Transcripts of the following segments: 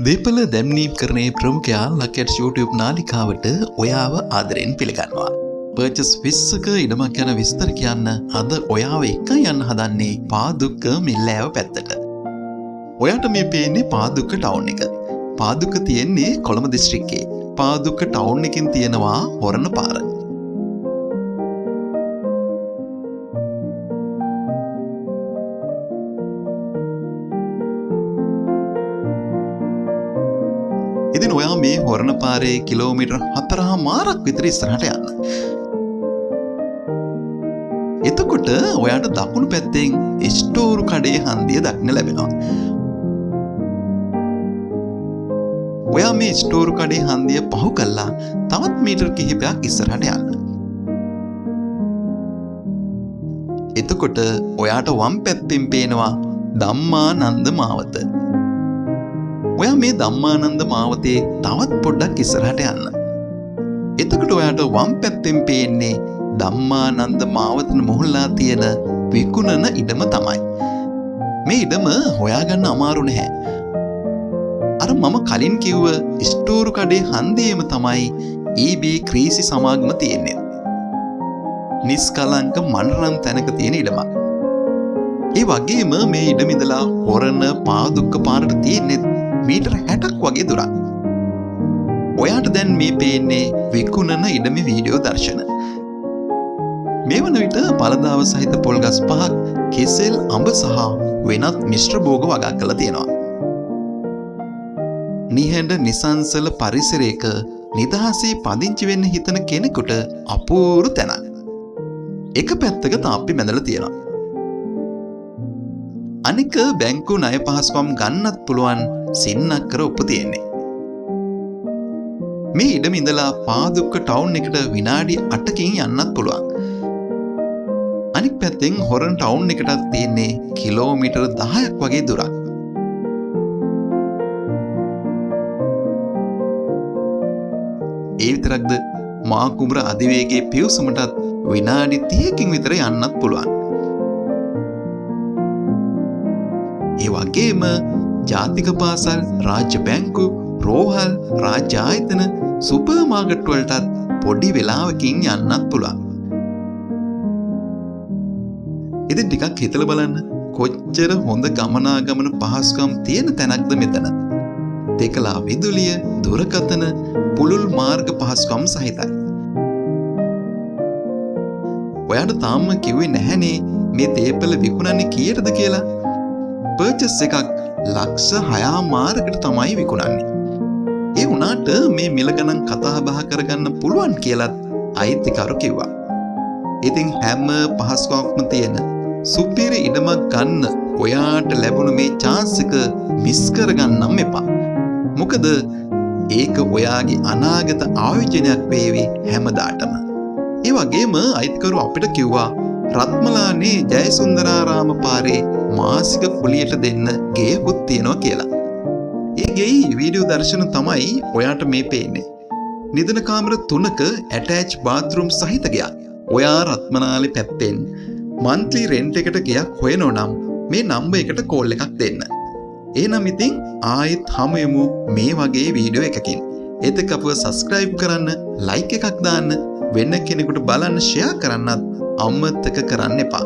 දීපල දැම්නීම්කරණයේ ප්‍රමුඛයා ලක්කැට්ස් YouTube නාලිකාවට ඔයාව ආදරෙන් පිළිගන්නවා. පර්චස් 20ක ඉඩමක් යන විස්තර කියන්න අද ඔයාව එක්ක යන්න හදන්නේ පාදුක්ක මිල්ලෑව පැත්තට. ඔයාට මේ පේන්නේ පාදුක්ක ටවුන් එක. පාදුක්ක තියෙන්නේ කොළඹ දිස්ත්‍රික්කයේ. පාදුක්ක ටවුන් එකෙන් තියෙනවා හොරණ පාර. ඉතින් ඔයා මේ හොරණ පාරේ කිලෝමීටර් 4.5ක් විතර ඉස්සරහට යන්න. එතකොට ඔයාට දකුණු පැත්තෙන් ස්ටෝරු කඩේ හන්දිය දක්න ලැබෙනවා. ඔයා මේ ස්ටෝරු කඩේ හන්දිය පහු කළා තවත් මීටර් කිහිපයක් ඉස්සරහට යන්න. එතකොට ඔයාට වම් පැත්තෙන් පේනවා ධම්මානන්ද මාවත. ඔයා මේ ධම්මානන්ද මාවතේ තවත් පොඩ්ඩක් ඉස්සරහට යන්න. එතකොට ඔයාට වම් පැත්තෙන් පේන්නේ ධම්මානන්ද මාවතන මුහුල්ලා තියෙන විකුණන ඉඩම තමයි. මේ ඉඩම හොයාගන්න අමාරු නැහැ. අර මම කලින් කිව්ව ස්ටෝරු කඩේ හන්දියේම තමයි EB ක්‍රීසි සමාගම තියෙන්නේ. නිස්කලංක මනරම් තැනක තියෙන ඉඩමක්. ඒ වගේම මේ ඉඩම ඉඳලා හොරණ පාදුක්ක පාරට තියෙන්නේ මීටර් 60ක් වගේ දුරක්. ඔයාට දැන් මේ පේන්නේ විකුණන ඉඩමේ වීඩියෝ දර්ශන. මේ වන විට පළදාව සහිත පොල්ගස් පහක් කෙසෙල් අඹ සහ වෙනත් මිශ්‍ර භෝග වගා කරලා තියෙනවා. නිහඬ නිසංසල පරිසරයක නිදහසේ පදිංචි වෙන්න හිතන කෙනෙකුට අපූර්ව තැනක්. එක පැත්තක තාප්පි බැඳලා තියෙනවා. අනික බැංකු ණය පහසුකම් ගන්නත් පුළුවන් සින්නක්කර උප තියෙන්නේ. මේ ඉඩම ඉඳලා පාදුක්ක ටවුන් එකට විනාඩි 8කින් යන්නත් පුළුවන්. අනික් පැත්තෙන් හොරන් ටවුන් එකටත් තියෙන්නේ කිලෝමීටර් 10ක් වගේ දුරක්. ඒ විතරක්ද මා කුඹර අධිවේගයේ පිවිසුමටත් විනාඩි 30කින් විතර යන්නත් පුළුවන්. ඒ වගේම ජාතික පාසල්, රාජ්‍ය බැංකු, රෝහල්, රාජ්‍ය ආයතන, සුපර් මාකට් වලටත් පොඩි වෙලාවකින් යන්නත් පුළුවන්. ඉතින් ටිකක් හිතලා බලන්න කොච්චර හොඳ ගමනාගමන පහසුකම් තියෙන තැනක්ද මෙතන. තේකලා විදුලිය, දුරකථන, පුළුල් මාර්ග පහසුකම් සහිතයි. ඔයාට තාම කිව්වේ නැහනේ මේ තේපල විකුණන්නේ කීයටද කියලා. පර්චස් එකක් ලක්ෂ 6.5කට තමයි විකුණන්නේ. ඒ වුණාට මේ මිල ගණන් කතා බහ කරගන්න පුළුවන් කියලත් අයිතිකරු කිව්වා. ඉතින් හැම පහසුකමක්ම තියෙන සුපිරි ඉඩමක් ගන්න ඔයාට ලැබුණු මේ chance එක මිස් කරගන්නම් එපා. මොකද ඒක ඔයාගේ අනාගත ආයෝජනයක් වේවි හැමදාටම. ඒ වගේම අයිතිකරු අපිට කිව්වා රත්මලානේ ජයසුන්දරාරාම පාරේ මාසික කුලියට දෙන්න ගේකුත් තියෙනවා කියලා. ඒ ගෙයි වීඩියෝ දර්ශන තමයි ඔයාට මේ පේන්නේ. නිදන කාමර 3ක ඇටච් බාත්රූම් සහිත ගයක්. ඔයා රත්මලාලේ පැත්තෙන් මන්ත්ලි රෙන්ට් එකට ගයක් හොයනෝ නම් මේ නම්බර් එකට කෝල් එකක් දෙන්න. එහෙනම් ඉතින් ආයෙත් හමු යමු මේ වගේ වීඩියෝ එකකින්. ඒත් අපව සබ්ස්ක්‍රයිබ් කරන්න, ලයික් එකක් දාන්න, වෙන කෙනෙකුට බලන්න ෂෙයා කරන්නත් අමතක කරන්න එපා.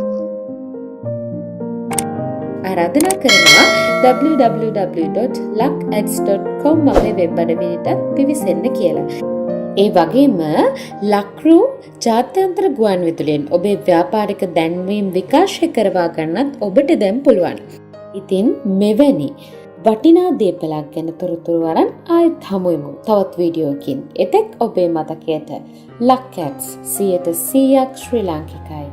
ආරාධනා කරනවා www.luckads.com අපේ වෙබ් අඩවියට පිවිසෙන්න කියලා. ඒ වගේම ලක්රු ජාත්‍යන්තර ගුවන් විදුලියෙන් ඔබේ ව්‍යාපාරික දැන්වීම් විකාශය කරවා ගන්නත් ඔබට දැන් පුළුවන්. ඉතින් මෙවැනි වටිනා දේපලක් ගැන තොරතුරු වරන් ආයෙත් හමු වෙමු තවත් වීඩියෝකින්. එතෙක් ඔබේ මතකයට ලක්කැට්ස් 100% ශ්‍රී ලාංකිකයි.